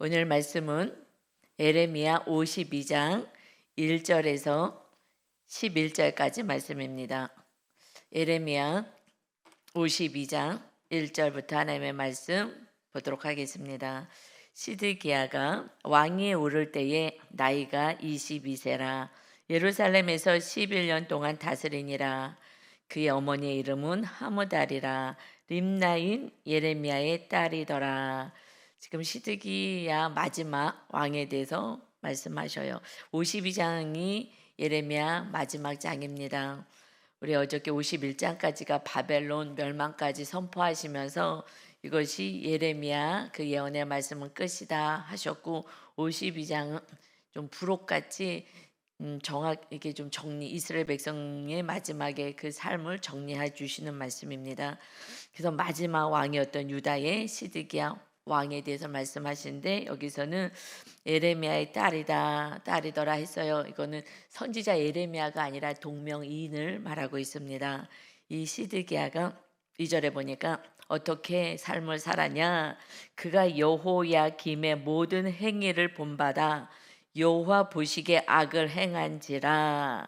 오늘 말씀은 예레미야 52장 1절에서 11절까지 말씀입니다. 예레미야 52장 1절부터 하나님의 말씀 보도록 하겠습니다. 시드기야가 왕위에 오를 때에 나이가 22세라 예루살렘에서 11년 동안 다스리니라. 그의 어머니의 이름은 하무달이라 림나인 예레미야의 딸이더라. 지금 시드기야 마지막 왕에 대해서 말씀하셔요. 52장이 예레미야 마지막 장입니다. 우리 어저께 51장까지가 바벨론 멸망까지 선포하시면서 이것이 예레미야 그 예언의 말씀은 끝이다 하셨고, 52장은 좀 부록같이 정확하게 좀 정리, 이스라엘 백성의 마지막에 그 삶을 정리해 주시는 말씀입니다. 그래서 마지막 왕이었던 유다의 시드기야 왕에 대해서 말씀하시는데, 여기서는 예레미야의 딸이더라 했어요. 이거는 선지자 예레미야가 아니라 동명이인을 말하고 있습니다. 이 시드기야가 2절에 보니까 어떻게 삶을 살았냐? 그가 여호야김의 모든 행위를 본받아 여호와 보시기에 악을 행한지라.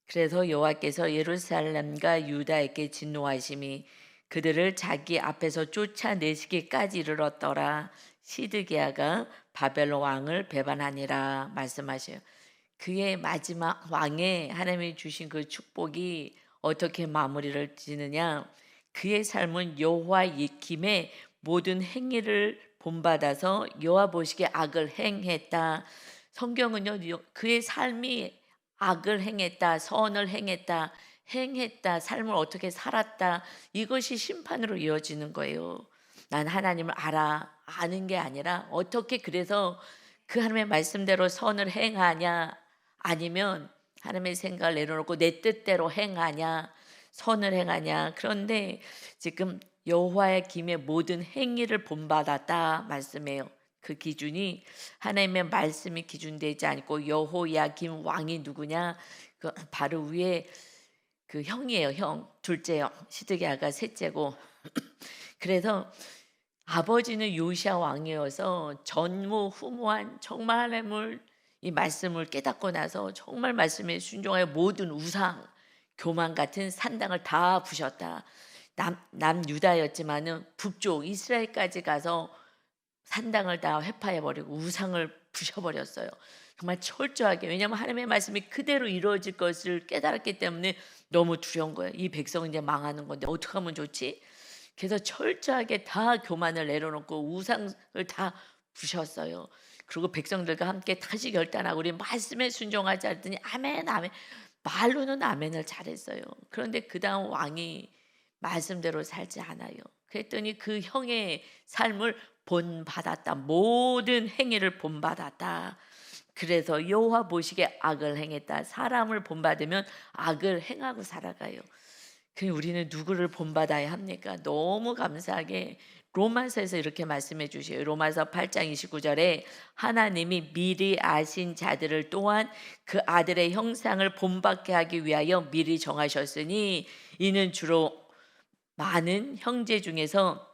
그래서 여호와께서 예루살렘과 유다에게 진노하심이 그들을 자기 앞에서 쫓아내시기까지 이르렀더라. 시드기야가 바벨론 왕을 배반하니라 말씀하셔요. 그의 마지막 왕에 하나님이 주신 그 축복이 어떻게 마무리를 지느냐? 그의 삶은 여호와김의 모든 행위를 본받아서 여호와 보시기에 악을 행했다. 성경은요, 그의 삶이 악을 행했다, 선을 행했다, 삶을 어떻게 살았다, 이것이 심판으로 이어지는 거예요. 난 하나님을 아는 게 아니라 어떻게 그래서 그 하나님의 말씀대로 선을 행하냐, 아니면 하나님의 생각을 내려놓고 내 뜻대로 행하냐, 선을 행하냐. 그런데 지금 여호와의 김의 모든 행위를 본받았다 말씀해요. 그 기준이 하나님의 말씀이 기준되지 않고 여호야김 왕이 누구냐? 그 바로 위에 그 형이에요. 형, 둘째 형. 시드기야가 셋째고. 그래서 아버지는 요시야 왕이어서 전무후무한 정말 하나님을 이 말씀을 깨닫고 나서 정말 말씀에 순종하여 모든 우상, 교만 같은 산당을 다 부셨다. 남 유다였지만은 북쪽 이스라엘까지 가서 산당을 다 회파해버리고 우상을 부셔버렸어요. 정말 철저하게. 왜냐하면 하나님의 말씀이 그대로 이루어질 것을 깨달았기 때문에 너무 두려운 거예요. 이 백성은 이제 망하는 건데 어떻게 하면 좋지? 그래서 철저하게 다 교만을 내려놓고 우상을 다 부셨어요. 그리고 백성들과 함께 다시 결단하고 우리 말씀에 순종하자 했더니 아멘 아멘, 말로는 아멘을 잘했어요. 그런데 그 다음 왕이 말씀대로 살지 않아요. 그랬더니 그 형의 삶을 본받았다. 모든 행위를 본받았다. 그래서 여호와 보시기에 악을 행했다. 사람을 본받으면 악을 행하고 살아가요. 우리는 누구를 본받아야 합니까? 너무 감사하게 로마서에서 이렇게 말씀해 주셔요. 로마서 8장 29절에 하나님이 미리 아신 자들을 또한 그 아들의 형상을 본받게 하기 위하여 미리 정하셨으니 이는 주로 많은 형제 중에서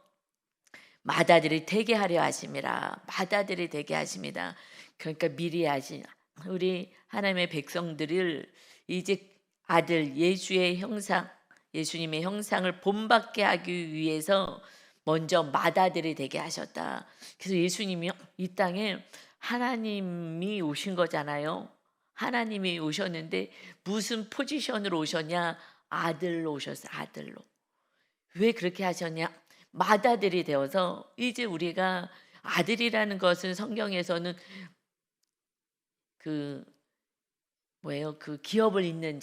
맏아들이 되게 하려 하심이라. 맏아들이 되게 하십니다. 그러니까 미리 하신 우리 하나님의 백성들을 이제 아들 예수의 형상, 예수님의 형상을 본받게 하기 위해서 먼저 맏아들이 되게 하셨다. 그래서 예수님이 이 땅에 하나님이 오신 거잖아요. 하나님이 오셨는데 무슨 포지션으로 오셨냐? 아들로 오셨어요. 아들로. 왜 그렇게 하셨냐? 맏아들이 되어서 이제 우리가 아들이라는 것은 성경에서는 그 뭐예요? 그 기업을 잇는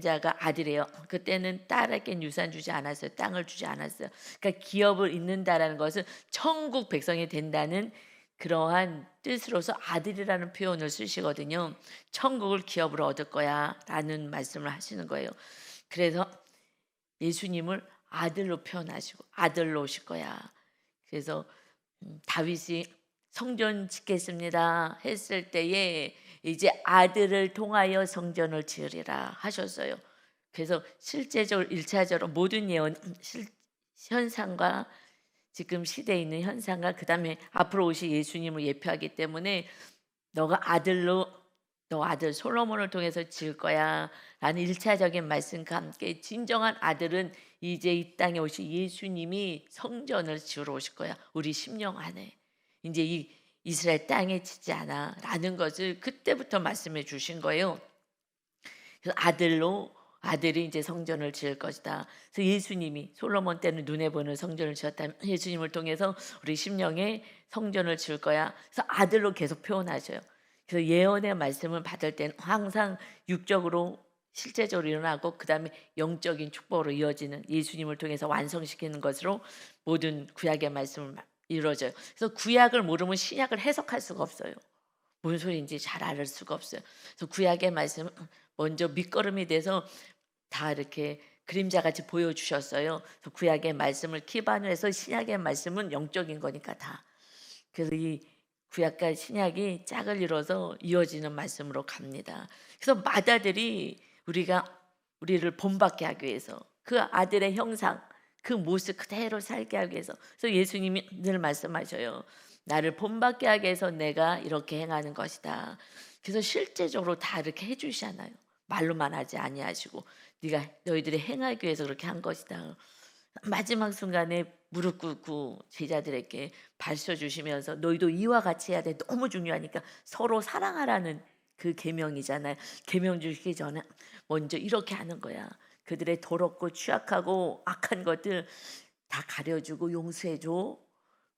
자가 아들이에요. 그때는 딸에게 유산 주지 않았어요. 땅을 주지 않았어요. 그러니까 기업을 잇는다라는 것은 천국 백성이 된다는 그러한 뜻으로서 아들이라는 표현을 쓰시거든요. 천국을 기업으로 얻을 거야라는 말씀을 하시는 거예요. 그래서 예수님을 아들로 표현하시고 아들로 오실 거야. 그래서 다윗이 성전 짓겠습니다 했을 때에 이제 아들을 통하여 성전을 지으리라 하셨어요. 그래서 실제적으로 1차적으로 모든 예언 현상과 지금 시대에 있는 현상과 그다음에 앞으로 오실 예수님을 예표하기 때문에 너가 아들로 너 아들 솔로몬을 통해서 지을 거야 라는 일차적인 말씀과 함께 진정한 아들은 이제 이 땅에 오실 예수님이 성전을 지으러 오실 거야. 우리 심령 안에. 이제 이 이스라엘 땅에 지지 않아 라는 것을 그때부터 말씀해 주신 거예요. 그래서 아들이 이제 성전을 지을 것이다. 그래서 예수님이 솔로몬 때는 눈에 보이는 성전을 지었다면 예수님을 통해서 우리 심령에 성전을 지을 거야. 그래서 아들로 계속 표현하셔요. 그래서 예언의 말씀을 받을 때는 항상 육적으로 실제적으로 일어나고 그다음에 영적인 축복으로 이어지는 예수님을 통해서 완성시키는 것으로 모든 구약의 말씀을 이루어져요. 그래서 구약을 모르면 신약을 해석할 수가 없어요. 뭔 소리인지 잘 알 수가 없어요. 그래서 구약의 말씀은 먼저 밑거름이 돼서 다 이렇게 그림자같이 보여주셨어요. 그래서 구약의 말씀을 기반으로 해서 신약의 말씀은 영적인 거니까 다. 그래서 이 구약과 신약이 짝을 이뤄서 이어지는 말씀으로 갑니다. 그래서 맏아들이 우리를 본받게 하기 위해서 그 아들의 형상, 그 모습 그대로 살게 하기 위해서 그래서 예수님이 늘 말씀하셔요. 나를 본받게 하기 위해서 내가 이렇게 행하는 것이다. 그래서 실제적으로 다 이렇게 해주시잖아요. 말로만 하지 아니하시고 네가 너희들이 행하기 위해서 그렇게 한 것이다. 마지막 순간에 무릎 꿇고 제자들에게 발표 주시면서 너희도 이와 같이 해야 돼. 너무 중요하니까 서로 사랑하라는 그 계명이잖아요. 계명 주시기 전에 먼저 이렇게 하는 거야. 그들의 더럽고 취약하고 악한 것들 다 가려주고 용서해줘.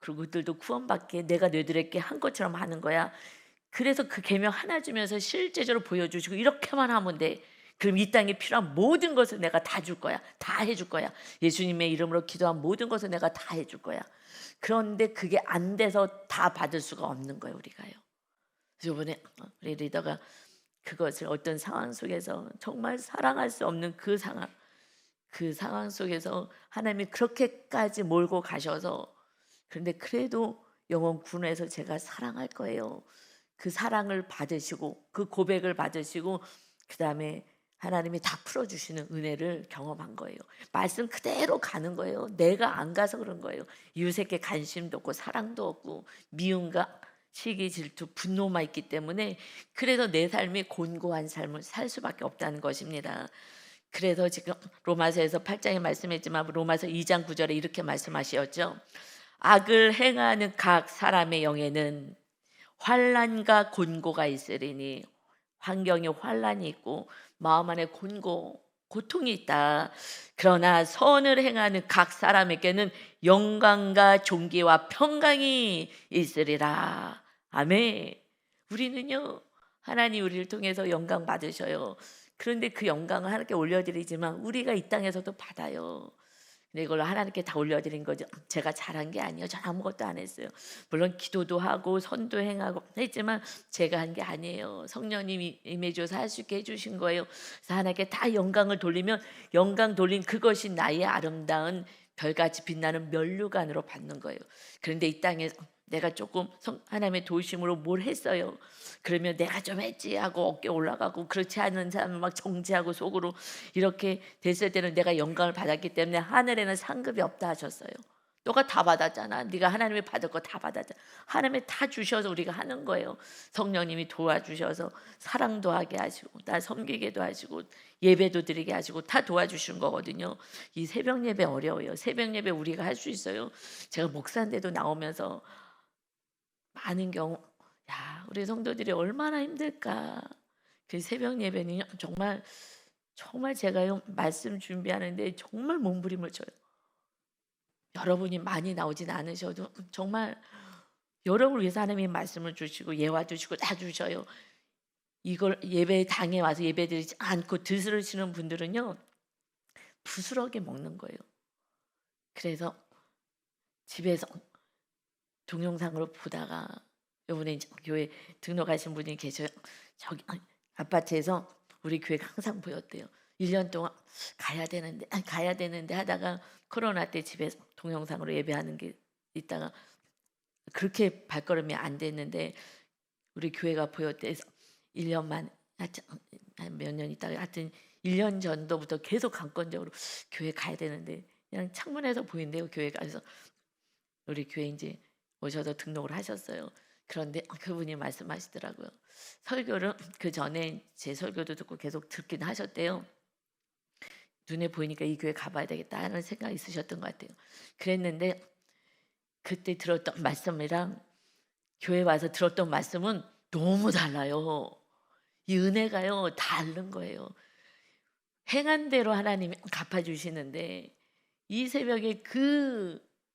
그리고 그들도 구원받게 내가 너희들에게 한 것처럼 하는 거야. 그래서 그 계명 하나 주면서 실제적으로 보여주시고 이렇게만 하면 돼. 그럼 이 땅에 필요한 모든 것을 내가 다 줄 거야. 다 해줄 거야. 예수님의 이름으로 기도한 모든 것을 내가 다 해줄 거야. 그런데 그게 안 돼서 다 받을 수가 없는 거예요, 우리가요. 그래서 이번에 우리 리더가 그것을 어떤 상황 속에서 정말 사랑할 수 없는 그 상황 속에서 하나님이 그렇게까지 몰고 가셔서 그런데 그래도 영원 군에서 제가 사랑할 거예요. 그 사랑을 받으시고 그 고백을 받으시고 그다음에 하나님이 다 풀어주시는 은혜를 경험한 거예요. 말씀 그대로 가는 거예요. 내가 안 가서 그런 거예요. 이웃에게 관심도 없고 사랑도 없고 미움과 시기, 질투, 분노만 있기 때문에 그래서 내 삶이 곤고한 삶을 살 수밖에 없다는 것입니다. 그래서 지금 로마서에서 8장에 말씀했지만 로마서 2장 9절에 이렇게 말씀하셨죠. 악을 행하는 각 사람의 영에는 환난과 곤고가 있으리니 환경에 환난이 있고 마음 안에 고통이 있다. 그러나 선을 행하는 각 사람에게는 영광과 존귀와 평강이 있으리라. 아멘. 우리는요 하나님 우리를 통해서 영광 받으셔요. 그런데 그 영광을 하나님께 올려드리지만 우리가 이 땅에서도 받아요. 근데 이걸 하나님께 다 올려드린 거죠. 제가 잘한 게 아니에요. 전 아무것도 안 했어요. 물론 기도도 하고 선도 행하고 했지만 제가 한 게 아니에요. 성령님이 임해줘서 할 수 있게 해주신 거예요. 그래서 하나님께 다 영광을 돌리면 영광 돌린 그것이 나의 아름다운 별같이 빛나는 면류관으로 받는 거예요. 그런데 이 땅에 내가 조금 하나님의 도우심으로 뭘 했어요. 그러면 내가 좀 했지 하고 어깨 올라가고 그렇지 않은 사람은 막 정죄하고 속으로 이렇게 됐을 때는 내가 영광을 받았기 때문에 하늘에는 상급이 없다 하셨어요. 너가 다 받았잖아. 네가 하나님이 받을 거 다 받았잖아. 하나님이 다 주셔서 우리가 하는 거예요. 성령님이 도와주셔서 사랑도 하게 하시고 나 섬기게도 하시고 예배도 드리게 하시고 다 도와주신 거거든요. 이 새벽 예배 어려워요. 새벽 예배 우리가 할 수 있어요. 제가 목사인데도 나오면서 많은 경우 야 우리 성도들이 얼마나 힘들까. 그 새벽 예배는 정말 제가요 말씀 준비하는데 정말 몸부림을 쳐요. 여러분이 많이 나오진 않으셔도 정말 여러분을 위해서 하나님이 말씀을 주시고 예화 주시고 다 주셔요. 이걸 예배 당에 와서 예배드리지 않고 들으시는 분들은요 부스러기 먹는 거예요. 그래서 집에서 동영상으로 보다가 요번에 이제 교회 등록하신 분이 계셔요. 저기 아파트에서 우리 교회가 항상 보였대요. 1년 동안 가야 되는데 하다가 코로나 때 집에서 동영상으로 예배하는 게 있다가 그렇게 발걸음이 안 됐는데 우리 교회가 보였대서 1년만 하여튼 몇 년 있다가 하여튼 1년 전도부터 계속 강권적으로 교회 가야 되는데 그냥 창문에서 보인대요 교회가. 그래서 우리 교회 이제 오셔서 등록을 하셨어요. 그런데 그분이 말씀하시더라고요. 설교를 그 전에 제 설교도 듣고 계속 듣긴 하셨대요. 눈에 보이니까 이 교회 가봐야 되겠다는 생각이 있으셨던 것 같아요. 그랬는데 그때 들었던 말씀이랑 교회 와서 들었던 말씀은 너무 달라요. 이 은혜가요 다른 거예요. 행한 대로 하나님이 갚아주시는데 이 새벽에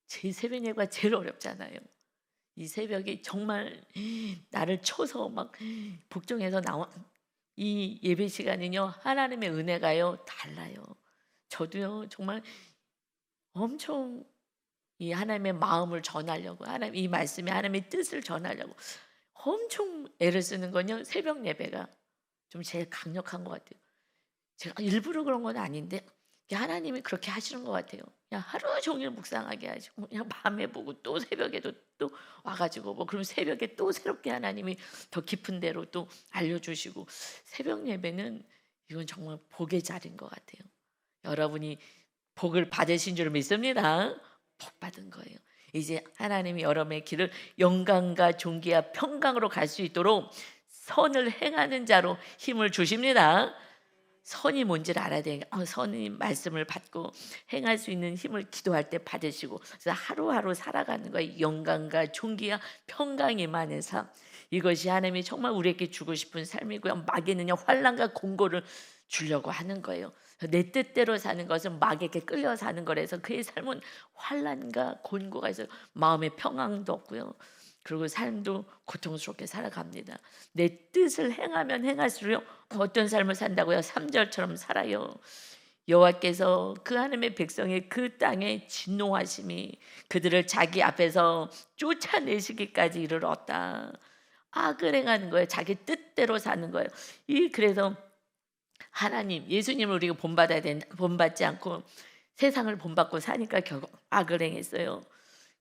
제 새벽 예배가 제일 어렵잖아요. 이 새벽에 정말 나를 쳐서 막 복종해서 나온 이 예배 시간은요 하나님의 은혜가요 달라요. 저도요 정말 엄청 이 하나님의 마음을 전하려고 하나님 이 말씀에 하나님의 뜻을 전하려고 엄청 애를 쓰는 건요 새벽 예배가 좀 제일 강력한 것 같아요. 제가 일부러 그런 건 아닌데 하나님이 그렇게 하시는 것 같아요. 그냥 하루 종일 묵상하게 하시고 그냥 밤에 보고 또 새벽에도 또 와가지고 뭐 그럼 새벽에 또 새롭게 하나님이 더 깊은 데로 또 알려주시고 새벽 예배는 이건 정말 복의 자리인 것 같아요. 여러분이 복을 받으신 줄 믿습니다. 복 받은 거예요. 이제 하나님이 여러분의 길을 영광과 존귀와 평강으로 갈 수 있도록 선을 행하는 자로 힘을 주십니다. 선이 뭔지를 알아야 되니까 선이 말씀을 받고 행할 수 있는 힘을 기도할 때 받으시고 그래서 하루하루 살아가는 거예요. 영광과 존귀와 평강이 임하는 삶. 이것이 하나님이 정말 우리에게 주고 싶은 삶이고요. 마귀는요 환난과 공고를 주려고 하는 거예요. 내 뜻대로 사는 것은 마귀에게 끌려 사는 거라서 그의 삶은 환난과 곤고가 있어요. 마음의 평안도 없고요. 그리고 삶도 고통스럽게 살아갑니다. 내 뜻을 행하면 행할수록 어떤 삶을 산다고요? 3절처럼 살아요. 여호와께서 그 하나님의 백성의 그 땅에 진노하심이 그들을 자기 앞에서 쫓아내시기까지 이르렀다. 악을 행하는 거예요. 자기 뜻대로 사는 거예요. 그래서 하나님, 예수님을 우리가 본받지 않고 세상을 본받고 사니까 결국 악을 행했어요.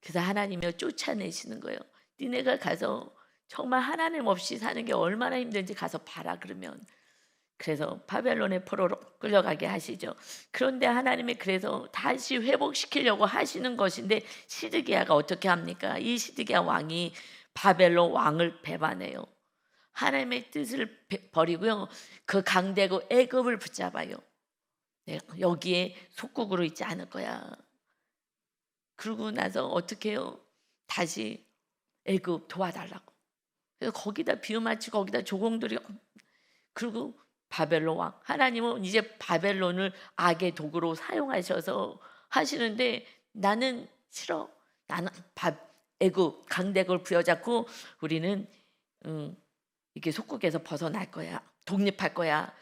그래서 하나님이 쫓아내시는 거예요. 니네가 가서 정말 하나님 없이 사는 게 얼마나 힘든지 가서 봐라 그러면 그래서 바벨론의 포로로 끌려가게 하시죠. 그런데 하나님이 그래서 다시 회복시키려고 하시는 것인데 시드기야가 어떻게 합니까? 이 시드기야 왕이 바벨론 왕을 배반해요. 하나님의 뜻을 버리고요. 그 강대국 애굽을 붙잡아요. 내가 여기에 속국으로 있지 않을 거야. 그러고 나서 어떻게 해요? 다시 애굽 도와달라고. 그래서 거기다 비유마치 거기다 조공들이 그리고 바벨론 왕 하나님은 이제 바벨론을 악의 도구로 사용하셔서 하시는데 나는 싫어. 나는 애굽 강대국을 부여잡고 우리는 이게 속국에서 벗어날 거야. 독립할 거야.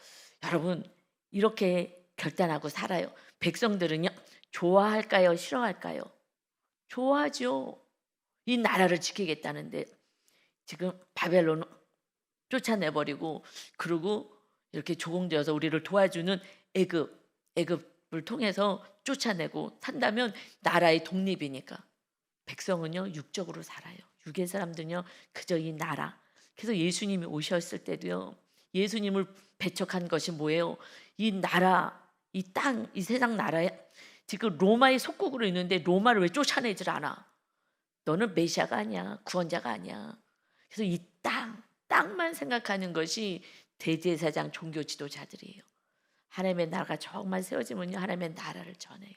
여러분 이렇게 결단하고 살아요. 백성들은요 좋아할까요? 싫어할까요? 좋아하죠. 이 나라를 지키겠다는데 지금 바벨론을 쫓아내버리고 그리고 이렇게 조공되어서 우리를 도와주는 애굽을 통해서 쫓아내고 산다면 나라의 독립이니까 백성은요 육적으로 살아요. 육의 사람들은요 그저 이 나라. 그래서 예수님이 오셨을 때도요 예수님을 배척한 것이 뭐예요? 이 나라, 이 땅, 이 세상 나라에 지금 로마의 속국으로 있는데 로마를 왜 쫓아내질 않아? 너는 메시아가 아니야. 구원자가 아니야. 그래서 이 땅만 생각하는 것이 대제사장 종교 지도자들이에요. 하나님의 나라가 정말 세워지면요. 하나님의 나라를 전해요.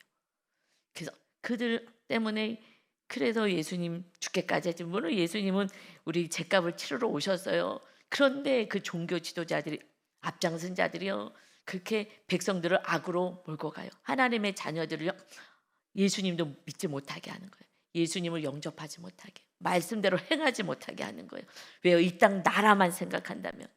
그래서 그들 때문에 그래서 예수님 죽게까지 했지. 물론 예수님은 우리 죄값을 치르러 오셨어요. 그런데 그 종교 지도자들이 앞장선 자들이요. 그렇게 백성들을 악으로 몰고 가요. 하나님의 자녀들을요. 예수님도 믿지 못하게 하는 거예요. 예수님을 영접하지 못하게. 말씀대로 행하지 못하게 하는 거예요. 왜요? 이 땅 나라만 생각한다면.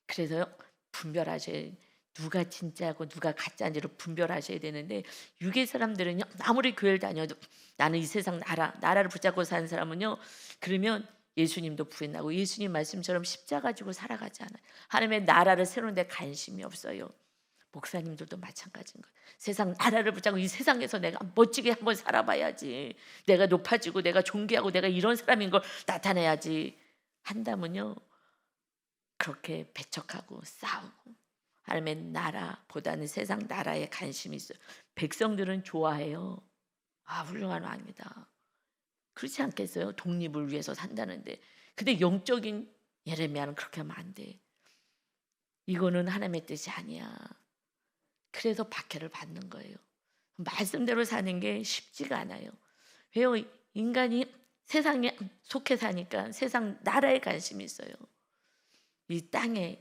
그래서요. 분별하셔야 누가 진짜고 누가 가짜인지를 분별하셔야 되는데 유괴 사람들은요. 아무리 교회를 다녀도 나는 이 세상 나라를 붙잡고 사는 사람은요. 그러면 예수님도 부인하고 예수님 말씀처럼 십자가 지고 살아가지 않아요. 하나님의 나라를 세우는 데 관심이 없어요. 목사님들도 마찬가지인 거예요. 세상 나라를 붙잡고 이 세상에서 내가 멋지게 한번 살아봐야지. 내가 높아지고 내가 존귀하고 내가 이런 사람인 걸 나타내야지 한다면요. 그렇게 배척하고 싸우고 하나님의 나라보다는 세상 나라에 관심이 있어요. 백성들은 좋아해요. 아 훌륭한 왕이다. 그렇지 않겠어요? 독립을 위해서 산다는데. 근데 영적인 예레미야는 그렇게 하면 안 돼. 이거는 하나님의 뜻이 아니야. 그래서 박해를 받는 거예요. 말씀대로 사는 게 쉽지가 않아요. 왜요? 인간이 세상에 속해 사니까 세상 나라에 관심이 있어요. 이 땅에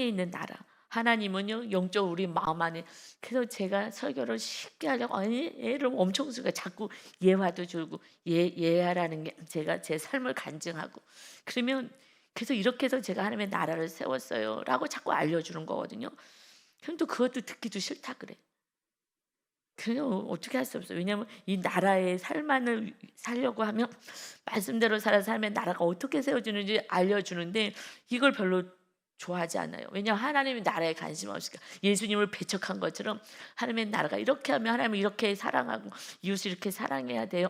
있는 나라. 하나님은요, 영적으로 우리 마음 안에. 그래서 제가 설교를 쉽게 하려고 애를 엄청 쓰고 자꾸 예화도 주고 예하라는 게 제가 제 삶을 간증하고 그러면 그래서 이렇게 해서 제가 하나님의 나라를 세웠어요 라고 자꾸 알려주는 거거든요. 근데 그것도 듣기도 싫다 그래. 그냥 어떻게 할 수 없어요. 왜냐하면 이 나라의 삶만을 살려고 하면 말씀대로 살아서 삶의 나라가 어떻게 세워지는지 알려주는데 이걸 별로 좋아하지 않아요. 왜냐하면 하나님의 나라에 관심 없으니까. 예수님을 배척한 것처럼 하나님의 나라가 이렇게 하면 하나님을 이렇게 사랑하고 이웃을 이렇게 사랑해야 돼요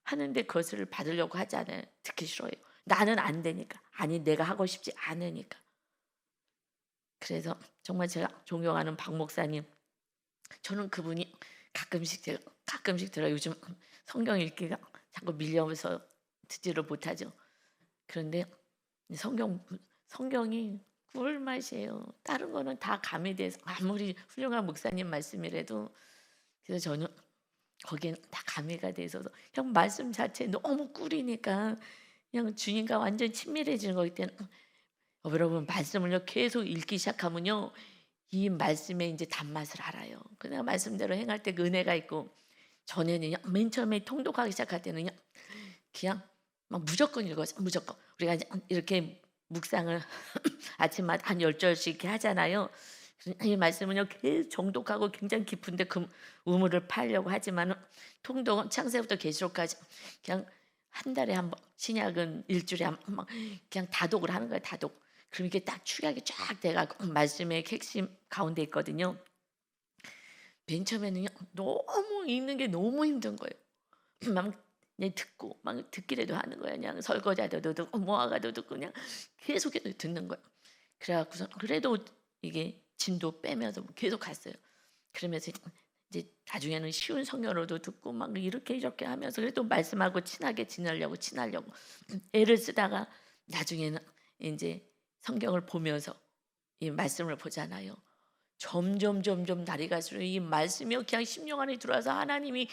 하는데 그것을 받으려고 하지 않아요. 듣기 싫어요. 나는 안 되니까. 아니 내가 하고 싶지 않으니까. 그래서 정말 제가 존경하는 박 목사님, 저는 그분이 가끔씩 들어요. 요즘 성경 읽기가 자꾸 밀려서 듣지를 못하죠. 그런데 성경이 꿀맛이에요. 다른 거는 다 감에 대해서 아무리 훌륭한 목사님 말씀이라도 그래서 저는 거기는 다 가미가 돼 있어서 그냥 말씀 자체 너무 꿀이니까 그냥 주님과 완전 친밀해지는 거기 때문에 여러분 말씀을요 계속 읽기 시작하면요 이 말씀의 이제 단맛을 알아요. 그냥 말씀대로 행할 때 그 은혜가 있고 전에는요 맨 처음에 통독하기 시작할 때는요 그냥 막 무조건 읽어서 무조건 우리가 이제 이렇게 묵상을 아침마다 한 10절씩 이렇게 하잖아요. 이 말씀은요 계속 정독하고 굉장히 깊은데 그 우물을 파려고 하지만 통독은 창세부터 계시록까지 그냥 한 달에 한 번, 신약은 일주일에 한 번 막 그냥 다독을 하는 거예요. 다독. 그럼 이게 딱 축약이 쫙 돼가고 말씀의 핵심 가운데 있거든요. 맨 처음에는요 너무 읽는 게 너무 힘든 거예요. 막 그냥 듣고 막 듣기라도 하는 거예요. 그냥 설거지하다도 듣고 뭐하가도 듣고 그냥 계속해서 듣는 거예요. 그래갖고서 그래도 이게 진도 빼면서 계속 갔어요. 그러면서 이제 나중에는 쉬운 성경으로도 듣고 막 이렇게 하면서 그래도 말씀하고 친하게 지내려고 애를 쓰다가 나중에는 이제 성경을 보면서 이 말씀을 보잖아요. 점점 날이 갈수록 이 말씀이 그냥 심령 안에 들어와서 하나님이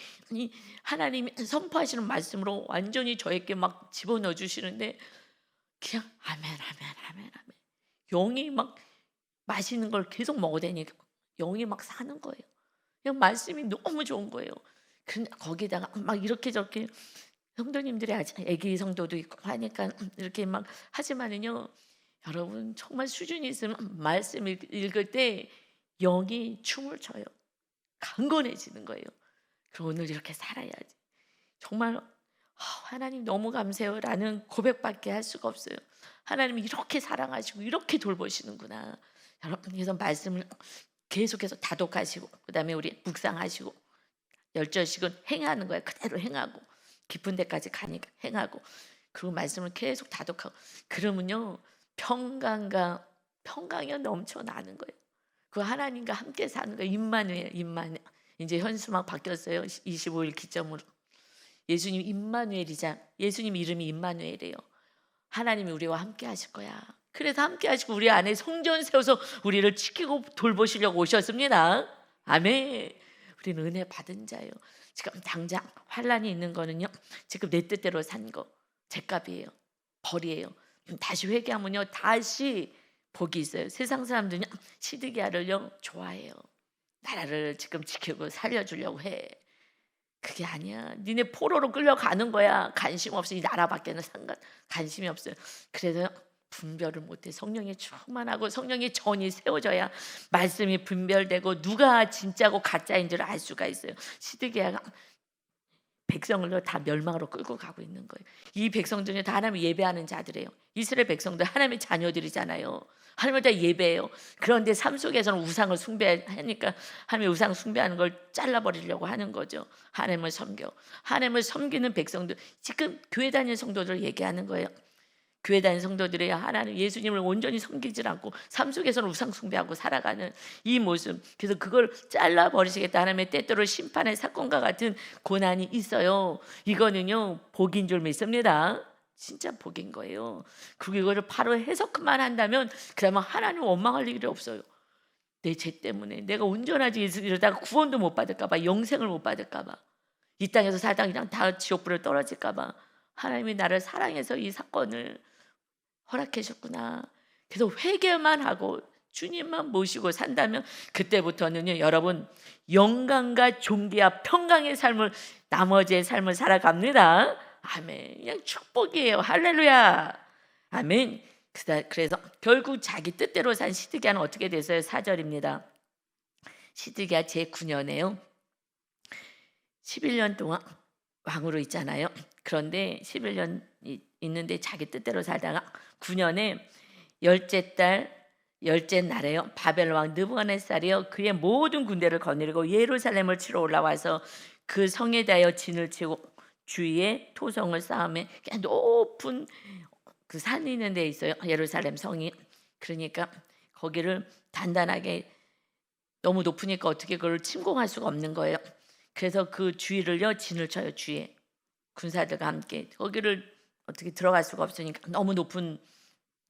선포하시는 말씀으로 완전히 저에게 막 집어넣어 주시는데 그냥 아멘 아멘 아멘 아멘 영이 막 맛있는 걸 계속 먹어대니까 영이 막 사는 거예요. 그냥 말씀이 너무 좋은 거예요. 근데 거기다가 막 이렇게 저렇게 성도님들이 아직 애기 성도도 있고 하니까 이렇게 막 하지만은요 여러분 정말 수준이 있으면 말씀 읽을 때 영이 춤을 춰요. 강건해지는 거예요. 그럼 오늘 이렇게 살아야지. 정말 하나님 너무 감사해요라는 고백밖에 할 수가 없어요. 하나님이 이렇게 사랑하시고 이렇게 돌보시는구나. 여러분 그래서 말씀을 계속해서 다독하시고 그다음에 우리 묵상하시고 10절씩은 행하는 거예요. 그대로 행하고 깊은 데까지 가니까 행하고 그리고 말씀을 계속 다독하고 그러면요 평강이 넘쳐나는 거예요. 그 하나님과 함께 사는 거예요. 임마누엘. 이제 현수막 바뀌었어요. 25일 기점으로. 예수님 임마누엘이자 예수님 이름이 임마누엘이에요. 하나님이 우리와 함께 하실 거야. 그래서 함께 하시고 우리 안에 성전 세워서 우리를 지키고 돌보시려고 오셨습니다. 아멘. 우리는 은혜 받은 자예요. 지금 당장 환란이 있는 거는요. 지금 내 뜻대로 산 거. 죗값이에요. 벌이에요. 다시 회개하면요. 다시 복이 있어요. 세상 사람들은요. 시드기야를요. 좋아해요. 나라를 지금 지키고 살려주려고 해. 그게 아니야. 니네 포로로 끌려가는 거야. 관심 없어. 이 나라밖에는 관심이 없어요. 그래서 분별을 못해. 성령이 충만하고 성령의 전이 세워져야 말씀이 분별되고 누가 진짜고 가짜인 줄 알 수가 있어요. 시드기야가 백성을 다 멸망으로 끌고 가고 있는 거예요. 이 백성들은 다 하나님을 예배하는 자들이에요. 이스라엘 백성들 하나님의 자녀들이잖아요. 하나님을 다 예배해요. 그런데 삶 속에서는 우상을 숭배하니까 하나님의 우상 숭배하는 걸 잘라버리려고 하는 거죠. 하나님을 섬기는 백성들 지금 교회 다니는 성도들 얘기하는 거예요. 교회 다니는 성도들이 하나님 예수님을 온전히 섬기질 않고 삶 속에서는 우상 숭배하고 살아가는 이 모습, 그래서 그걸 잘라 버리시겠다. 하나님의 때때로 심판의 사건과 같은 고난이 있어요. 이거는요 복인 줄 믿습니다. 진짜 복인 거예요. 그리고 이거를 바로 해석만 한다면 그러면 하나님 원망할 일이 없어요. 내 죄 때문에 내가 온전하지 이러다가 구원도 못 받을까 봐, 영생을 못 받을까 봐, 이 땅에서 살다 그냥 다 지옥불에 떨어질까 봐 하나님이 나를 사랑해서 이 사건을 허락해 줬구나. 그래서 회개만 하고 주님만 모시고 산다면 그때부터는요 여러분 영광과 존귀와 평강의 삶을, 나머지의 삶을 살아갑니다. 아멘. 그냥 축복이에요. 할렐루야. 아멘. 그래서 결국 자기 뜻대로 산 시드기야는 어떻게 됐어요? 4절입니다. 시드기야 제9년에요 11년 동안 왕으로 있잖아요. 그런데 11년 있는데 자기 뜻대로 살다가 9년에 열째 달 열째 날에요 바벨론 왕 느부갓네살이요 그의 모든 군대를 거느리고 예루살렘을 치러 올라와서 그 성에 대하여 진을 치고 주위에 토성을 쌓으며 높은 그 산이 있는 데 있어요. 예루살렘 성이. 그러니까 거기를 단단하게, 너무 높으니까 어떻게 그걸 침공할 수가 없는 거예요. 그래서 그 주위를요 진을 쳐요. 주위에 군사들과 함께 거기를 어떻게 들어갈 수가 없으니까 너무 높은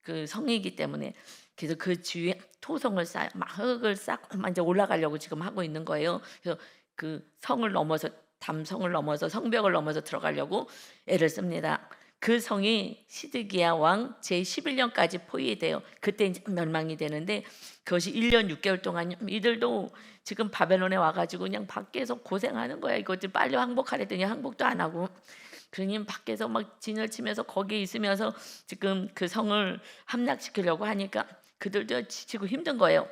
그 성이기 때문에. 그래서 그 주위에 토성을 쌓아 막 흙을 쌓고 막 이제 올라가려고 지금 하고 있는 거예요. 그래서 그 성을 넘어서, 담성을 넘어서 성벽을 넘어서 들어가려고 애를 씁니다. 그 성이 시드기야 왕 제11년까지 포위돼요. 그때 이제 멸망이 되는데 그것이 1년 6개월 동안 이들도 지금 바벨론에 와가지고 그냥 밖에서 고생하는 거야. 이것들 빨리 항복하랬더니 항복도 안 하고, 그러니 밖에서 막 진을 치면서 거기 있으면서 지금 그 성을 함락시키려고 하니까 그들도 지치고 힘든 거예요.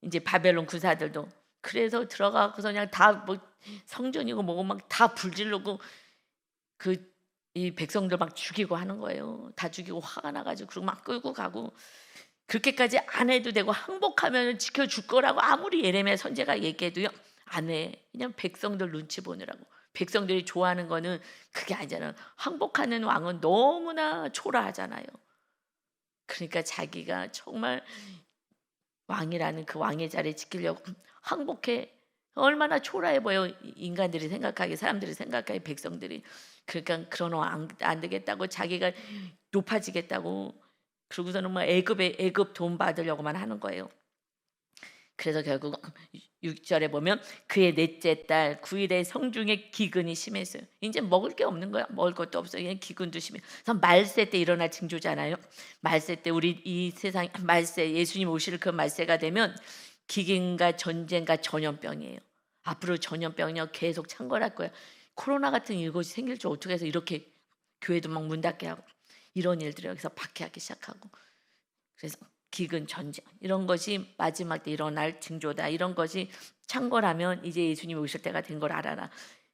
이제 바벨론 군사들도. 그래서 들어가고서 그냥 다 뭐 성전이고 뭐고 막 다 불지르고 그 이 백성들 막 죽이고 하는 거예요. 다 죽이고 화가 나가지고 그리고 막 끌고 가고, 그렇게까지 안 해도 되고 항복하면 지켜줄 거라고 아무리 예레미야 선지자가 얘기해도요 안 해. 그냥 백성들 눈치 보느라고. 백성들이 좋아하는 거는 그게 아니잖아요. 항복하는 왕은 너무나 초라하잖아요. 그러니까 자기가 정말 왕이라는 그 왕의 자리에 지키려고 항복해. 얼마나 초라해 보여 인간들이 생각하기에, 사람들이 생각하기에, 백성들이. 그러니까 그런 왕 안 되겠다고 자기가 높아지겠다고 그러고서는 뭐 애굽 돈 받으려고만 하는 거예요. 그래서 결국 6절에 보면 그의 넷째 달 9일에 성중에 기근이 심했어요. 이제 먹을 게 없는 거야. 먹을 것도 없어요. 그냥 기근도 심해. 그래서 말세 때 일어날 징조잖아요. 말세 때 우리 이 세상 말세, 예수님 오실 그 말세가 되면 기근과 전쟁과 전염병이에요. 앞으로 전염병이요 계속 창궐할 거야. 코로나 같은 이것이 생길 줄 어떻게 해서 이렇게 교회도 막 문 닫게 하고 이런 일들이 여기서 박해하기 시작하고. 그래서 기근 전쟁 이런 것이 마지막 때 일어날 징조다. 이런 것이 창궐하면 이제 예수님이 오실 때가 된 걸 알아라.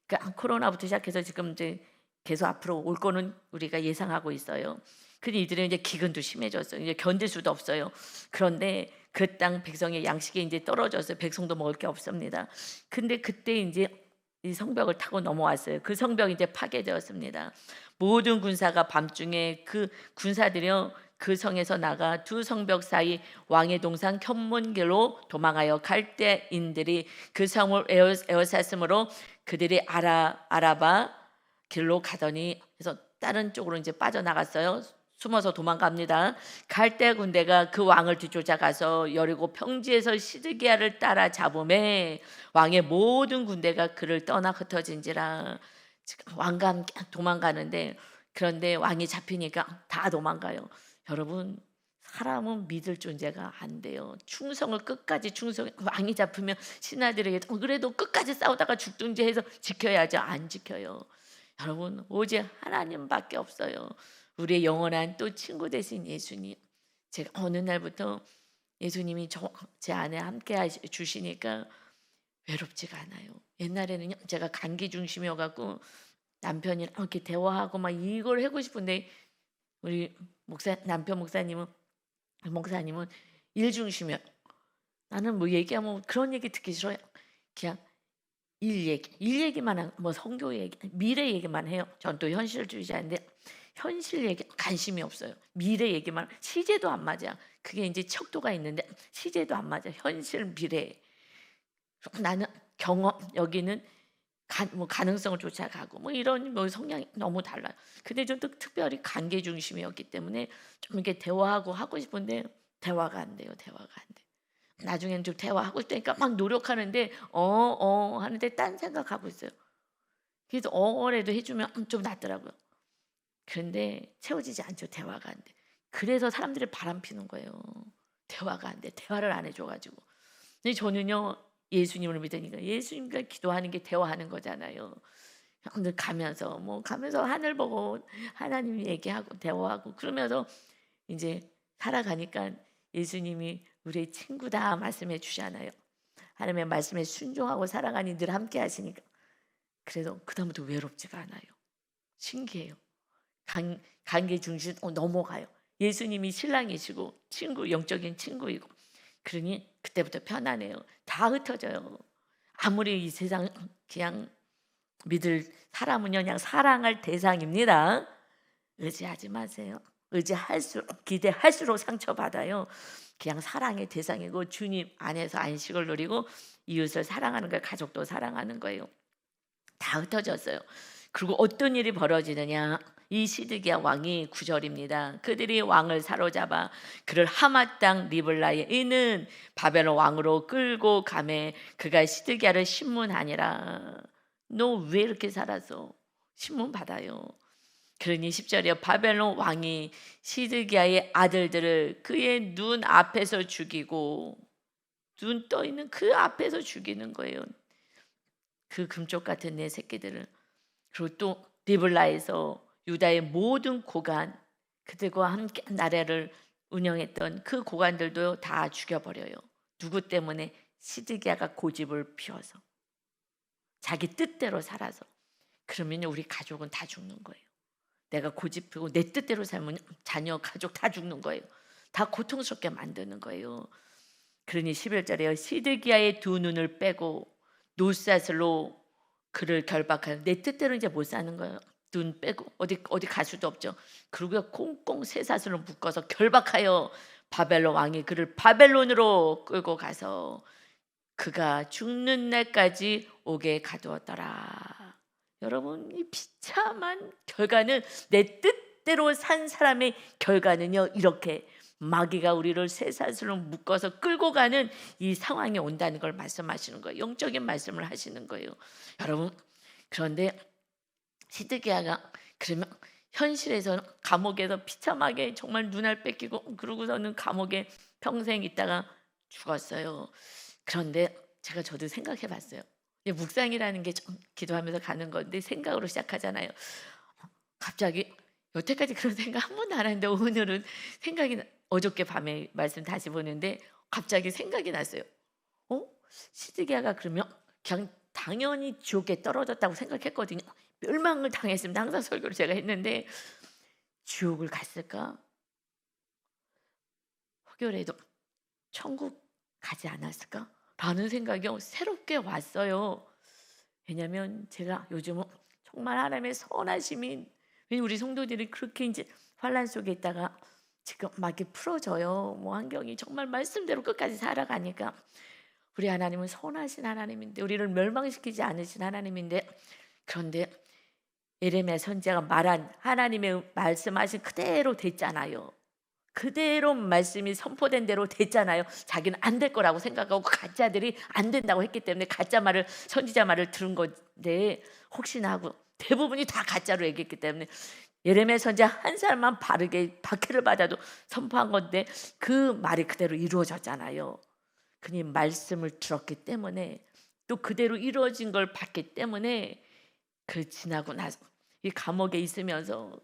그러니까 코로나부터 시작해서 지금 이제 계속 앞으로 올 거는 우리가 예상하고 있어요. 근데 이들은 이제 기근도 심해졌어요. 이제 견딜 수도 없어요. 그런데 그 땅 백성의 양식이 이제 떨어져서 백성도 먹을 게 없습니다. 근데 그때 이제 이 성벽을 타고 넘어왔어요. 그 성벽이 이제 파괴되었습니다. 모든 군사가 밤중에 그 군사들이요 그 성에서 나가 두 성벽 사이 왕의 동산 켐문길로 도망하여 갈대인들이 그 성을 에워쌌으므로 그들이 아라바 길로 가더니, 그래서 다른 쪽으로 이제 빠져나갔어요. 숨어서 도망갑니다. 갈대 군대가 그 왕을 뒤쫓아가서 여리고 평지에서 시드기야를 따라 잡음에 왕의 모든 군대가 그를 떠나 흩어진지라. 지금 왕과 함께 도망가는데, 그런데 왕이 잡히니까 다 도망가요. 여러분, 사람은 믿을 존재가 안 돼요. 충성을 끝까지 왕이 잡히면 신하들에게 그래도 끝까지 싸우다가 죽든지 해서 지켜야죠. 안 지켜요. 여러분, 오직 하나님밖에 없어요. 우리의 영원한 또 친구 되신 예수님. 제가 어느 날부터 예수님이 제 안에 함께 주시니까 외롭지가 않아요. 옛날에는요 제가 간기 중심이어갖고 남편이랑 이렇게 대화하고 막 이걸 하고 싶은데, 우리 남편 목사님은 일 중심이야. 나는 뭐 얘기하면 그런 얘기 듣기 싫어요. 그냥 일 얘기만 뭐 성교 얘기, 미래 얘기만 해요. 전 또 현실주의자인데 현실 얘기 관심이 없어요. 미래 얘기만 시제도 안 맞아. 그게 이제 척도가 있는데 시제도 안 맞아. 현실 미래. 나는 경험 여기는 뭐 가능성을 쫓아가고 뭐 이런 뭐 성향이 너무 달라요. 근데 좀 특별히 관계 중심이었기 때문에 좀 이렇게 대화하고 하고 싶은데 대화가 안 돼요. 대화가 안 돼. 나중에는 좀 대화하고 싶다니까 막 노력하는데 하는데 딴 생각하고 있어요. 그래서 어라도 해주면 좀 낫더라고요. 그런데 채워지지 않죠. 대화가 안 돼. 그래서 사람들이 바람 피는 거예요. 대화가 안 돼. 대화를 안 해줘가지고. 근데 저는요 예수님을 믿으니까 예수님과 기도하는 게 대화하는 거잖아요. 근데 가면서 하늘 보고 하나님 얘기하고 대화하고 그러면서 이제 살아가니까 예수님이 우리의 친구다 말씀해 주잖아요. 하나님의 말씀에 순종하고 살아가니 늘 함께 하시니까 그래서 그다음부터 외롭지가 않아요. 신기해요. 관계 중심 넘어가요. 예수님이 신랑이시고 친구 영적인 친구이고 그러니 그때부터 편안해요. 다 흩어져요. 아무리 이 세상 그냥 믿을 사람은요 그냥 사랑할 대상입니다. 의지하지 마세요. 의지할수록 기대할수록 상처받아요. 그냥 사랑의 대상이고 주님 안에서 안식을 누리고 이웃을 사랑하는 거예요. 가족도 사랑하는 거예요. 다 흩어졌어요. 그리고 어떤 일이 벌어지느냐? 이 시드기야 왕이 9절입니다. 그들이 왕을 사로잡아 그를 하맛 땅 리블라에 있는 바벨론 왕으로 끌고 가매 그가 시드기야를 신문하니라. 너 왜 이렇게 살았어? 신문 받아요. 그러니 10절이요. 바벨론 왕이 시드기야의 아들들을 그의 눈 앞에서 죽이고 눈 떠 있는 그 앞에서 죽이는 거예요. 그 금쪽 같은 내 새끼들을. 그리고 또 리블라에서 유다의 모든 고관 그들과 함께 나라를 운영했던 그 고관들도 다 죽여버려요. 누구 때문에? 시드기야가 고집을 피워서 자기 뜻대로 살아서. 그러면 우리 가족은 다 죽는 거예요. 내가 고집 피고 내 뜻대로 살면 자녀 가족 다 죽는 거예요. 다 고통스럽게 만드는 거예요. 그러니 11절에요. 시드기야의 두 눈을 빼고 노사슬로 그를 결박하는 내 뜻대로 이제 못 사는 거예요. 눈 빼고 어디 갈 수도 없죠. 그리고 꽁꽁 쇠사슬로 묶어서 결박하여 바벨론 왕이 그를 바벨론으로 끌고 가서 그가 죽는 날까지 옥에 가두었더라. 여러분 이 비참한 결과는 내 뜻대로 산 사람의 결과는요 이렇게 마귀가 우리를 쇠사슬로 묶어서 끌고 가는 이 상황이 온다는 걸 말씀하시는 거예요. 영적인 말씀을 하시는 거예요. 여러분 그런데 시드기야가 그러면 현실에서는 감옥에서 비참하게 정말 눈알 뺏기고 그러고서는 감옥에 평생 있다가 죽었어요. 그런데 저도 생각해 봤어요. 묵상이라는 게 좀 기도하면서 가는 건데 생각으로 시작하잖아요. 갑자기 여태까지 그런 생각 한 번도 안 했는데 오늘은 어저께 밤에 말씀 다시 보는데 갑자기 생각이 났어요. 시드기야가 그러면 그냥 당연히 지옥에 떨어졌다고 생각했거든요. 멸망을 당했습니다. 항상 설교를 제가 했는데 지옥을 갔을까? 혹여라도 천국 가지 않았을까? 라는 생각이 새롭게 왔어요. 왜냐하면 제가 요즘은 정말 하나님의 선하심이 우리 성도들이 그렇게 이제 환란 속에 있다가 지금 막 이렇게 풀어져요. 뭐 환경이 정말 말씀대로 끝까지 살아가니까 우리 하나님은 선하신 하나님인데 우리를 멸망시키지 않으신 하나님인데 그런데 예레미야 선지자가 말한 하나님의 말씀하신 그대로 됐잖아요. 그대로 말씀이 선포된 대로 됐잖아요. 자기는 안 될 거라고 생각하고 가짜들이 안 된다고 했기 때문에 가짜 말을 선지자 말을 들은 건데 혹시나 하고 대부분이 다 가짜로 얘기했기 때문에 예레미야 선지자 한 사람만 바르게 박해를 받아도 선포한 건데 그 말이 그대로 이루어졌잖아요. 그니 말씀을 들었기 때문에 또 그대로 이루어진 걸 봤기 때문에 그 지나고 나서 이 감옥에 있으면서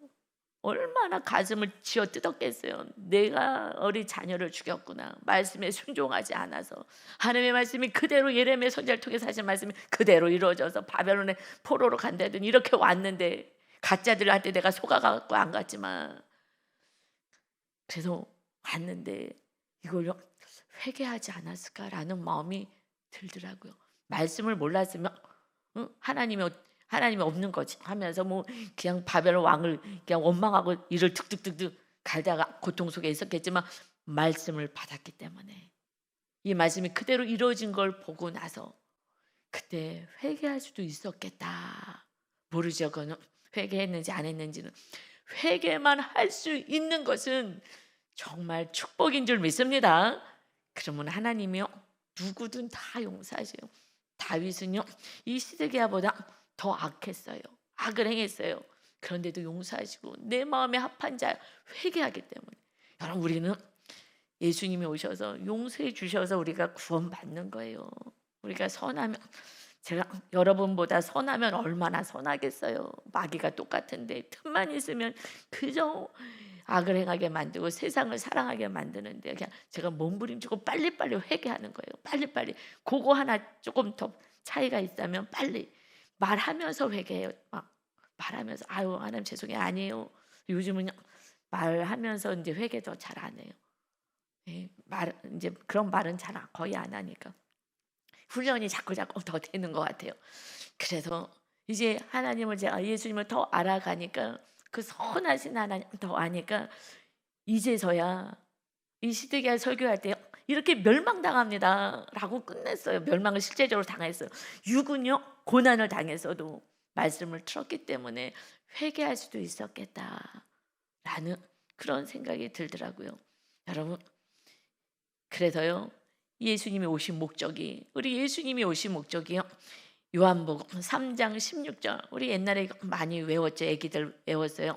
얼마나 가슴을 쥐어 뜯었겠어요. 내가 어린 자녀를 죽였구나. 말씀에 순종하지 않아서 하나님의 말씀이 그대로 예레미야 선지자를 통해서 하신 말씀이 그대로 이루어져서 바벨론에 포로로 간다더니 이렇게 왔는데 가짜들한테 내가 속아갖고 안 갔지만 그래서 왔는데 이걸 회개하지 않았을까라는 마음이 들더라고요. 말씀을 몰랐으면 하나님이 없는 거지 하면서 뭐 그냥 바벨 왕을 그냥 원망하고 이를 툭툭툭툭 갈다가 고통 속에 있었겠지만 말씀을 받았기 때문에 이 말씀이 그대로 이루어진 걸 보고 나서 그때 회개할 수도 있었겠다. 모르죠. 그거는 회개했는지 안 했는지는. 회개만 할 수 있는 것은 정말 축복인 줄 믿습니다. 그러면 하나님이요 누구든 다 용서하세요. 다윗은요 이 시드기야보다 더 악했어요. 악을 행했어요. 그런데도 용서하시고 내 마음에 합한 자 회개하기 때문에 여러분 우리는 예수님이 오셔서 용서해 주셔서 우리가 구원받는 거예요. 우리가 선하면 제가 여러분보다 선하면 얼마나 선하겠어요. 마귀가 똑같은데 틈만 있으면 그저 악을 행하게 만들고 세상을 사랑하게 만드는데 그냥 제가 몸부림치고 빨리빨리 회개하는 거예요. 빨리빨리 그거 하나 조금 더 차이가 있다면 빨리 말하면서 회개해요. 막 말하면서 아유 하나님 죄송해요 아니에요. 요즘은 말하면서 이제 회개 더 잘 안 해요. 예, 말 이제 그런 말은 잘 거의 안 하니까 훈련이 자꾸 더 되는 것 같아요. 그래서 이제 하나님을 제가 예수님을 더 알아가니까 그 선하신 하나님 더 아니까 이제서야 이 시드기야 설교할 때 이렇게 멸망당합니다라고 끝냈어요. 멸망을 실제적으로 당했어요. 육은요 고난을 당해서도 말씀을 들었기 때문에 회개할 수도 있었겠다라는 그런 생각이 들더라고요. 여러분 그래서요 예수님이 오신 목적이 우리 예수님이 오신 목적이요 요한복음 3장 16절 우리 옛날에 많이 외웠죠. 애기들 외웠어요.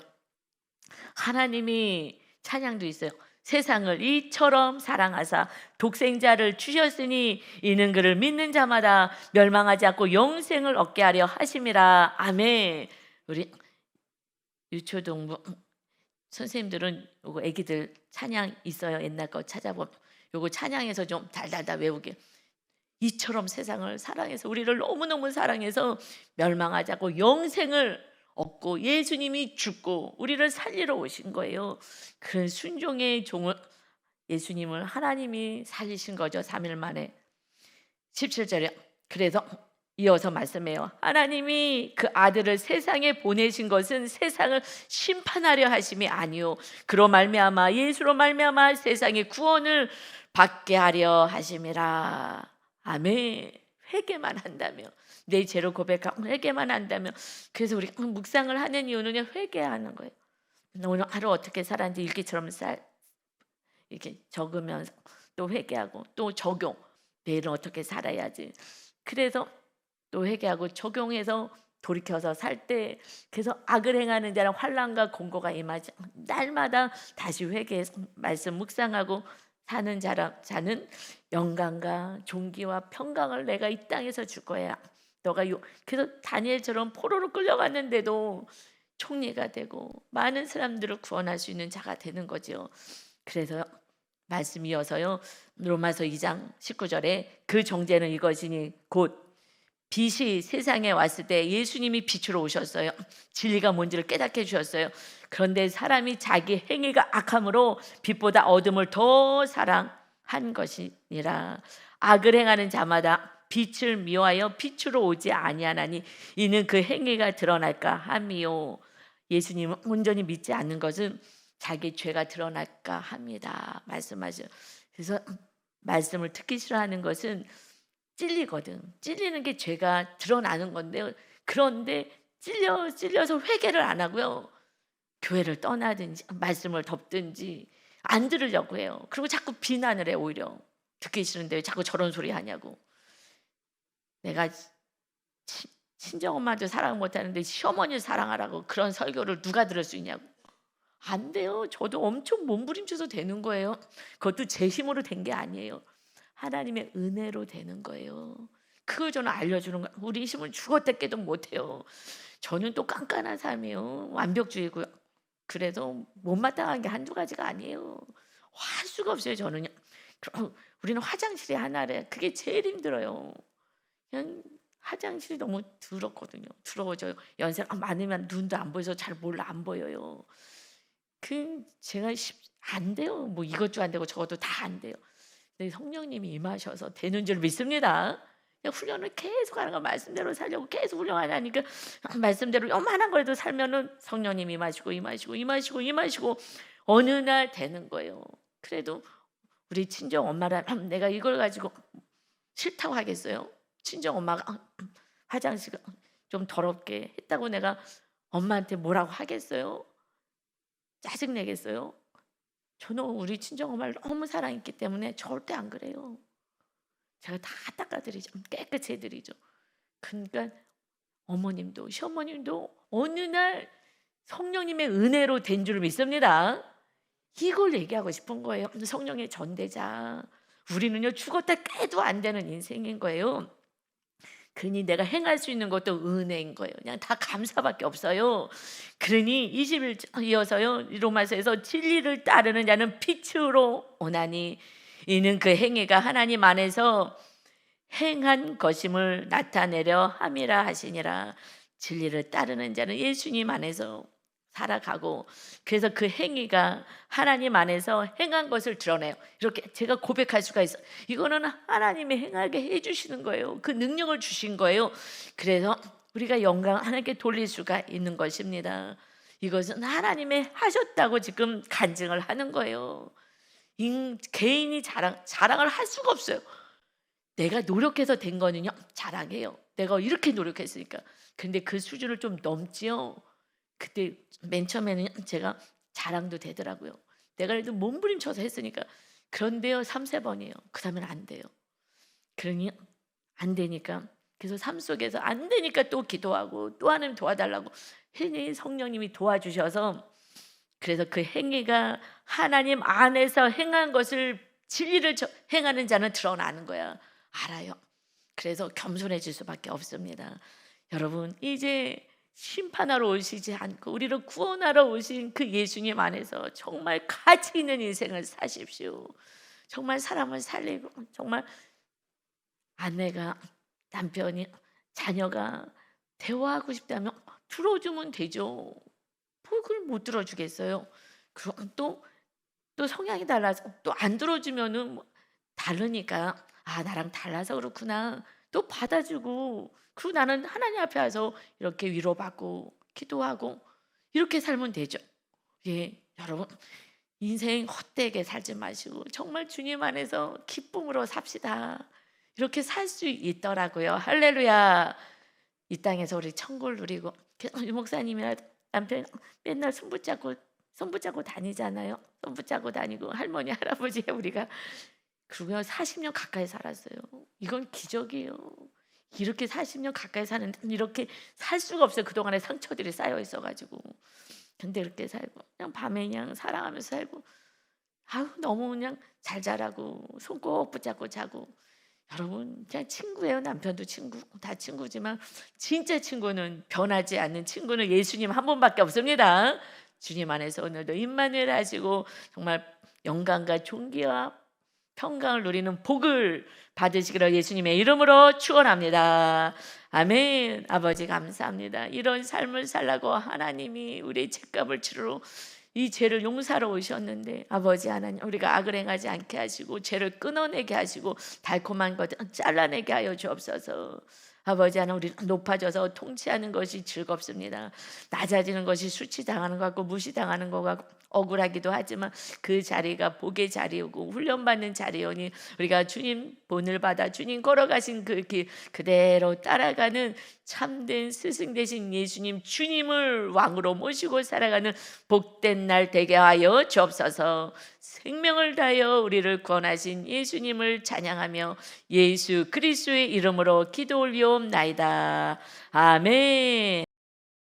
하나님이 찬양도 있어요. 세상을 이처럼 사랑하사 독생자를 주셨으니 이는 그를 믿는 자마다 멸망하지 않고 영생을 얻게 하려 하심이라. 아멘. 우리 유초동부 선생님들은 요거 애기들 찬양 있어요. 옛날 거 찾아보면 요거 찬양해서 좀 달달달 외우게. 이처럼 세상을 사랑해서 우리를 너무너무 사랑해서 멸망하지 않고 영생을 얻고 예수님이 죽고 우리를 살리러 오신 거예요. 그 순종의 종을 예수님을 하나님이 살리신 거죠. 3일 만에. 17절에 그래서 이어서 말씀해요. 하나님이 그 아들을 세상에 보내신 것은 세상을 심판하려 하심이 아니요 그로 말미암아 예수로 말미암아 세상의 구원을 받게 하려 하심이라. 아멘. 회개만 한다면 내 죄를 고백하고 회개만 한다면 그래서 우리 묵상을 하는 이유는 회개하는 거예요. 오늘 하루 어떻게 살았는지 일기처럼 이렇게 적으면서 또 회개하고 또 적용 내일은 어떻게 살아야지. 그래서 또 회개하고 적용해서 돌이켜서 살 때 그래서 악을 행하는 자는 환난과 공고가 임하지 날마다 다시 회개해서 말씀 묵상하고 사는 자는 영광과 존귀와 평강을 내가 이 땅에서 줄 거야. 그래서 다니엘처럼 포로로 끌려갔는데도 총리가 되고 많은 사람들을 구원할 수 있는 자가 되는 거죠. 그래서 말씀 이어서요 로마서 2장 19절에 그 정죄는 이것이니 곧 빛이 세상에 왔을 때 예수님이 빛으로 오셨어요. 진리가 뭔지를 깨닫게 해주셨어요. 그런데 사람이 자기 행위가 악함으로 빛보다 어둠을 더 사랑한 것이니라. 악을 행하는 자마다 빛을 미워하여 빛으로 오지 아니하나니 이는 그 행위가 드러날까 함이요. 예수님을 온전히 믿지 않는 것은 자기 죄가 드러날까 합니다. 말씀하죠. 그래서 말씀을 듣기 싫어하는 것은 찔리거든. 찔리는 게 죄가 드러나는 건데 그런데 찔려서 회개를 안 하고요. 교회를 떠나든지 말씀을 덮든지 안 들으려고 해요. 그리고 자꾸 비난을 해. 오히려 듣기 싫은데 왜 자꾸 저런 소리 하냐고. 내가 친정엄마도 사랑 못하는데 시어머니를 사랑하라고 그런 설교를 누가 들을 수 있냐고. 안 돼요. 저도 엄청 몸부림쳐서 되는 거예요. 그것도 제 힘으로 된 게 아니에요. 하나님의 은혜로 되는 거예요. 그걸 저는 알려주는 거예요. 우리 힘을 죽었다 깨도 못해요. 저는 또 깐깐한 삶이에요. 완벽주의고요. 그래도 못마땅한 게 한두 가지가 아니에요. 할 수가 없어요. 저는요. 우리는 화장실이 하나래. 그게 제일 힘들어요. 그냥 화장실이 너무 더럽거든요. 더러워져요. 연세가 많으면 눈도 안 보여서 잘 몰라 안 보여요. 제가 안 돼요. 뭐 이것도 안 되고 저것도 다 안 돼요. 근데 성령님이 임하셔서 되는 줄 믿습니다. 훈련을 계속 하는 거, 말씀대로 살려고 계속 훈련하니까 말씀대로 요만한 거라도 살면은 성령님 임하시고 어느 날 되는 거예요. 그래도 우리 친정 엄마라면 내가 이걸 가지고 싫다고 하겠어요? 친정 엄마가 화장실 좀 더럽게 했다고 내가 엄마한테 뭐라고 하겠어요? 짜증 내겠어요? 저는 우리 친정 엄마를 너무 사랑했기 때문에 절대 안 그래요. 제가 다 닦아드리죠. 깨끗이 해드리죠. 그러니까 어머님도 시어머님도 어느 날 성령님의 은혜로 된 줄 믿습니다. 이걸 얘기하고 싶은 거예요. 성령의 전대자. 우리는요 죽었다 깨도 안 되는 인생인 거예요. 그러니 내가 행할 수 있는 것도 은혜인 거예요. 그냥 다 감사밖에 없어요. 그러니 20일 이어서요 로마서에서 진리를 따르는 자는 빛으로 오나니 이는 그 행위가 하나님 안에서 행한 것임을 나타내려 함이라 하시니라. 진리를 따르는 자는 예수님 안에서 살아가고, 그래서 그 행위가 하나님 안에서 행한 것을 드러내요. 이렇게 제가 고백할 수가 있어요. 이거는 하나님이 행하게 해주시는 거예요. 그 능력을 주신 거예요. 그래서 우리가 영광 하나님께 돌릴 수가 있는 것입니다. 이것은 하나님이 하셨다고 지금 간증을 하는 거예요. 개인이 자랑을 할 수가 없어요. 내가 노력해서 된 거는요 자랑해요. 내가 이렇게 노력했으니까. 근데 그 수준을 좀 넘지요. 그때 맨 처음에는 제가 자랑도 되더라고요. 내가 그래도 몸부림쳐서 했으니까. 그런데요 3-4번이에요. 그 다음에는 안 돼요. 그러니 안 되니까, 그래서 삶 속에서 안 되니까 또 기도하고 또 하나님 도와달라고 했니 성령님이 도와주셔서, 그래서 그 행위가 하나님 안에서 행한 것을 진리를 행하는 자는 드러나는 거야. 알아요. 그래서 겸손해질 수밖에 없습니다. 여러분 이제 심판하러 오시지 않고 우리를 구원하러 오신 그 예수님 안에서 정말 가치 있는 인생을 사십시오. 정말 사람을 살리고, 정말 아내가, 남편이, 자녀가 대화하고 싶다면 들어주면 되죠. 그걸 못 들어주겠어요? 그럼 또 성향이 달라서 또 안 들어주면은 다르니까 나랑 달라서 그렇구나 또 받아주고, 그리고 나는 하나님 앞에 와서 이렇게 위로받고 기도하고 이렇게 살면 되죠. 예, 여러분 인생 헛되게 살지 마시고 정말 주님 안에서 기쁨으로 삽시다. 이렇게 살 수 있더라고요. 할렐루야. 이 땅에서 우리 천국을 누리고, 유 목사님이나 남편 맨날 손 붙잡고 다니잖아요. 손 붙잡고 다니고 할머니 할아버지 우리가 그리고 40년 가까이 살았어요. 이건 기적이에요. 이렇게 40년 가까이 사는데 이렇게 살 수가 없어요. 그동안에 상처들이 쌓여 있어가지고. 근데 이렇게 살고 그냥 밤에 그냥 사랑하면서 살고, 너무 그냥 잘 자라고 손 꼭 붙잡고 자고. 여러분 그냥 친구예요. 남편도 친구, 다 친구지만 진짜 친구는, 변하지 않는 친구는 예수님 한 분밖에 없습니다. 주님 안에서 오늘도 임마누엘 하시고 정말 영광과 존귀와 평강을 누리는 복을 받으시기를 예수님의 이름으로 축원합니다. 아멘. 아버지 감사합니다. 이런 삶을 살라고 하나님이 우리의 죄값을 치르러 이 죄를 용서하러 오셨는데, 아버지 하나님 우리가 악을 행하지 않게 하시고 죄를 끊어내게 하시고 달콤한 것을 잘라내게 하여 주옵소서. 아버지 하나님 우리 높아져서 통치하는 것이 즐겁습니다. 낮아지는 것이 수치당하는 것 같고 무시당하는 것 같고 억울하기도 하지만 그 자리가 복의 자리이고 훈련받는 자리이니 우리가 주님 본을 받아 주님 걸어가신 그 길 그대로 따라가는 참된 스승 되신 예수님 주님을 왕으로 모시고 살아가는 복된 날 되게 하여 주옵소서. 생명을 다하여 우리를 구원하신 예수님을 찬양하며 예수 그리스도의 이름으로 기도 올리옵나이다. 아멘.